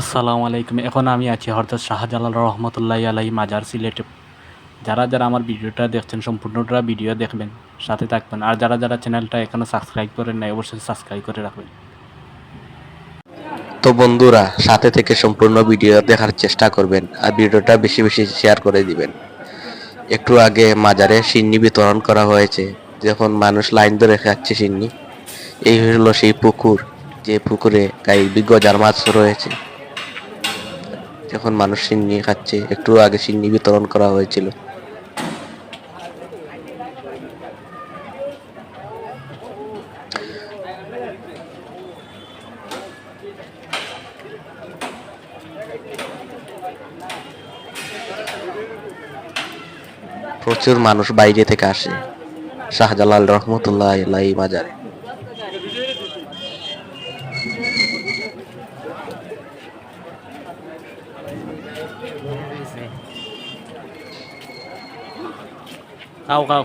আসসালামু আলাইকুম। এখন আমি আছি হযরত শাহজালাল রহমতুল্লাহি আলাইহি মাজার সিলেটে। যারা আমার ভিডিওটা দেখছেন সম্পূর্ণটা ভিডিও দেখবেন, সাথে থাকবেন। আর যারা চ্যানেলটা এখনো সাবস্ক্রাইব করেন নাই অবশ্যই সাবস্ক্রাইব করে রাখবেন। তো বন্ধুরা সাথে থেকে সম্পূর্ণ ভিডিও দেখার চেষ্টা করবেন আর ভিডিওটা বেশি বেশি শেয়ার করে দিবেন। একটু আগে মাজারে সিন্নি বিতরণ করা হয়েছে, যখন মানুষ লাইন ধরে খাচ্ছে সিন্নি। এই হলো সেই পুকুর, যে পুকুরে গাই গজার মাছ রয়েছে। যখন মানুষ সিন্নি খাচ্ছে, একটু আগে সিন্নি বিতরণ করা হয়েছিল। প্রচুর মানুষ বাইরে থেকে আসে শাহজালাল রহমতুল্লাহ আলাইহি মাজারে। খাও খাও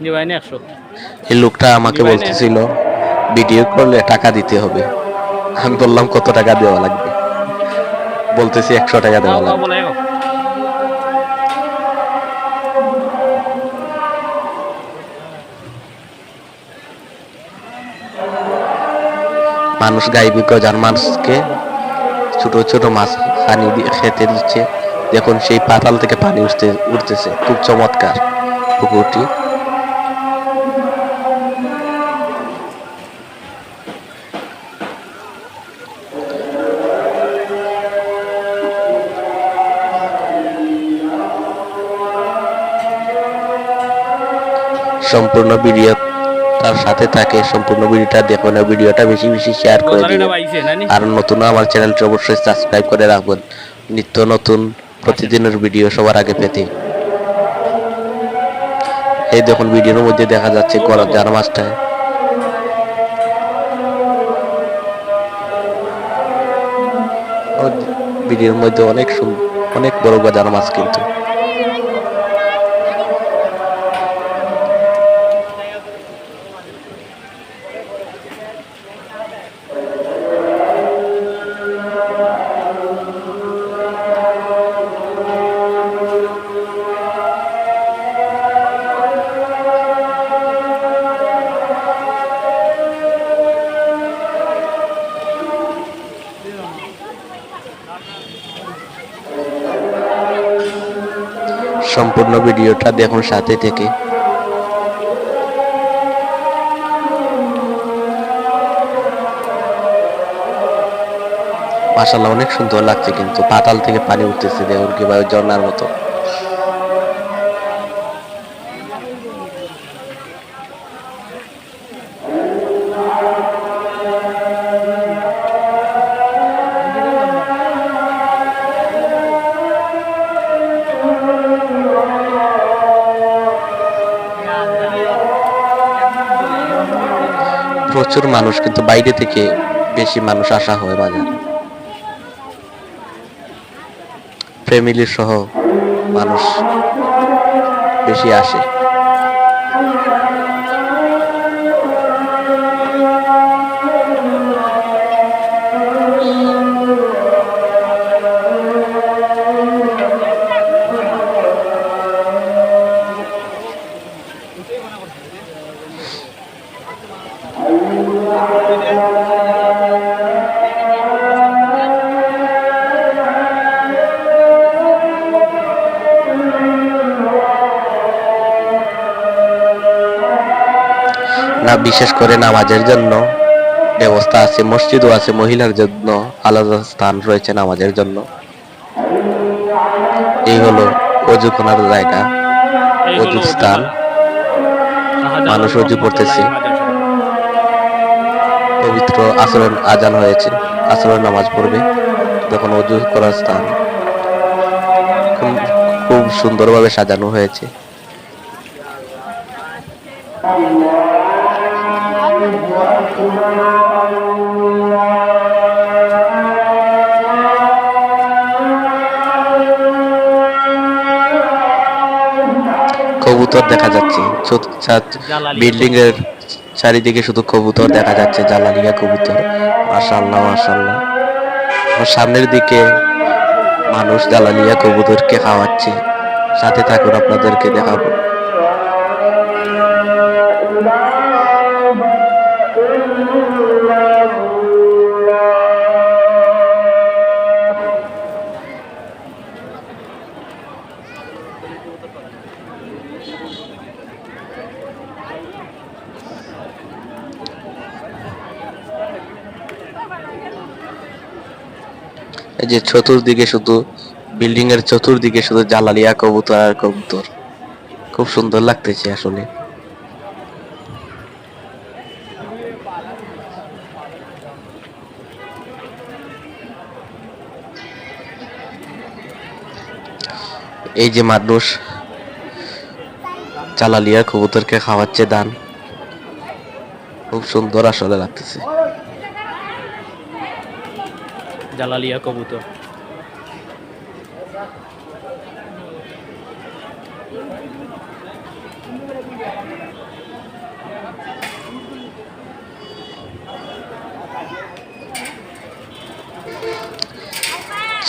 নিবাইনি 100। এই লোকটা আমাকে বলতেছিল ভিডিও করলে টাকা দিতে হবে। আমি বললাম কত টাকা দেওয়া লাগবে, বলতেছি 100 টাকা খাও দেওয়া খাও লাগবে। বলে খাও। মানুষ গাইবি গজার মাছকে ছোট ছোট মাছ পানি দিয়ে খেতে দিচ্ছে। দেখুন সেই পাতাল থেকে পানি উঠতেছে, খুব চমৎকার পুকুরটি। সম্পূর্ণ ভিডিও তার সাথে থাকে, সম্পূর্ণ ভিডিওটা দেখুন, ভিডিওটা বেশি বেশি শেয়ার করে রোজারিটা দিবেন। পাইছে নানি। আর নতুন আমার চ্যানেলটি অবশ্যই সাবস্ক্রাইব করে রাখবেন, নিত্য নতুন প্রতিদিনের ভিডিও সবার আগে পেতে। এই দেখুন ভিডিওর মধ্যে দেখা যাচ্ছে গজার মাছটা। ভিডিওর মধ্যে অনেক অনেক বড় গজার মাছ কিন্তু। সম্পূর্ণ ভিডিওটা দেখুন সাথে থেকে। মাশাআল্লাহ অনেক সুন্দর লাগছে, কিন্তু পাতাল থেকে পানি উঠতেছে দেখুন কিভাবে ঝর্ণার মতো। প্রচুর মানুষ, কিন্তু বাইরে থেকে বেশি মানুষ আসা হয় বাজারে, ফ্যামিলি সহ মানুষ বেশি আসে। না, বিশেষ করে নামাজের জন্য ব্যবস্থা আছে, মসজিদও আছে, মহিলার জন্য আলাদা স্থান রয়েছে নামাজের জন্য। এই হলো অজু করার জায়গা, এই হলো অজুর স্থান। ওজুখানা শাহজালাল মানুষ অজু করতেছে। রহমতুল্লাহি মাজার শরীফ। পবিত্র আসরের আজান হয়েছে, আসরের নামাজ পড়বে, তখন অজু করার স্থান। খুব খুব সুন্দরভাবে সাজানো হয়েছে। কবুতর দেখা যাচ্ছে, জালালি বিল্ডিং এর চারিদিকে শুধু কবুতর দেখা যাচ্ছে, জালালিয়া কবুতর। মাশাআল্লাহ মাশাআল্লাহ। আমার সামনের দিকে মানুষ জালালিয়া কবুতরকে খাওয়াচ্ছে। সাথে থাকুন, আপনাদেরকে দেখাবো। এই যে চতুর্দিকে শুধু বিল্ডিং এর চতুর্দিকে শুধু জালালিয়া কবুতর আর কবুতর। খুব সুন্দর লাগতেছে আসলে। এই যে মানুষ জালালিয়া কবুতরকে খাওয়াচ্ছে দান। খুব সুন্দর আসলে লাগতেছে। জালালিয়া কবুতর।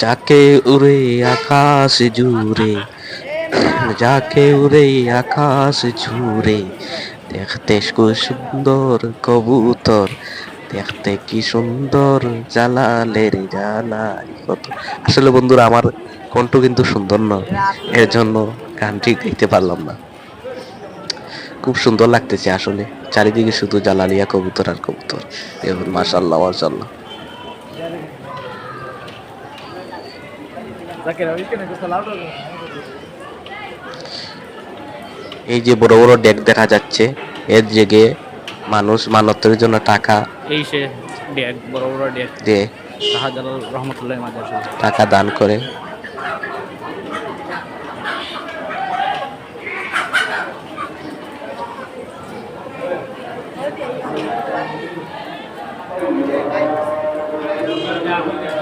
যাকে উড়ে আকাশ জুড়ে, যাকে উড়ে আকাশ জুড়ে, দেখতে খুব সুন্দর কবুতর, দেখতে কি সুন্দর জালালের জালাই কত। আসলে বন্ধুরা, আমার কণ্ঠ কিন্তু সুন্দর নয়, এর জন্য গানটি গাইতে পারলাম না। খুব সুন্দর লাগতেছে আসলে, চারিদিকে শুধু জালালিয়া কবুতর আর কবুতর। দেখুন, মাশাআল্লাহ মাশাআল্লাহ। এই যে বড় বড় ডেক দেখা যাচ্ছে, এর জেগে মানুষ মানতের জন্য টাকা এই সে ডেক, বড় বড় ডেক দিয়ে শাহজালাল রহমতুল্লাহ মাজার শরীফ। টাকা দান করে।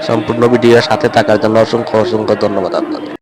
সম্পূর্ণ ভিডিওর সাথে থাকার জন্য অসংখ্য অসংখ্য ধন্যবাদ আপনাদের।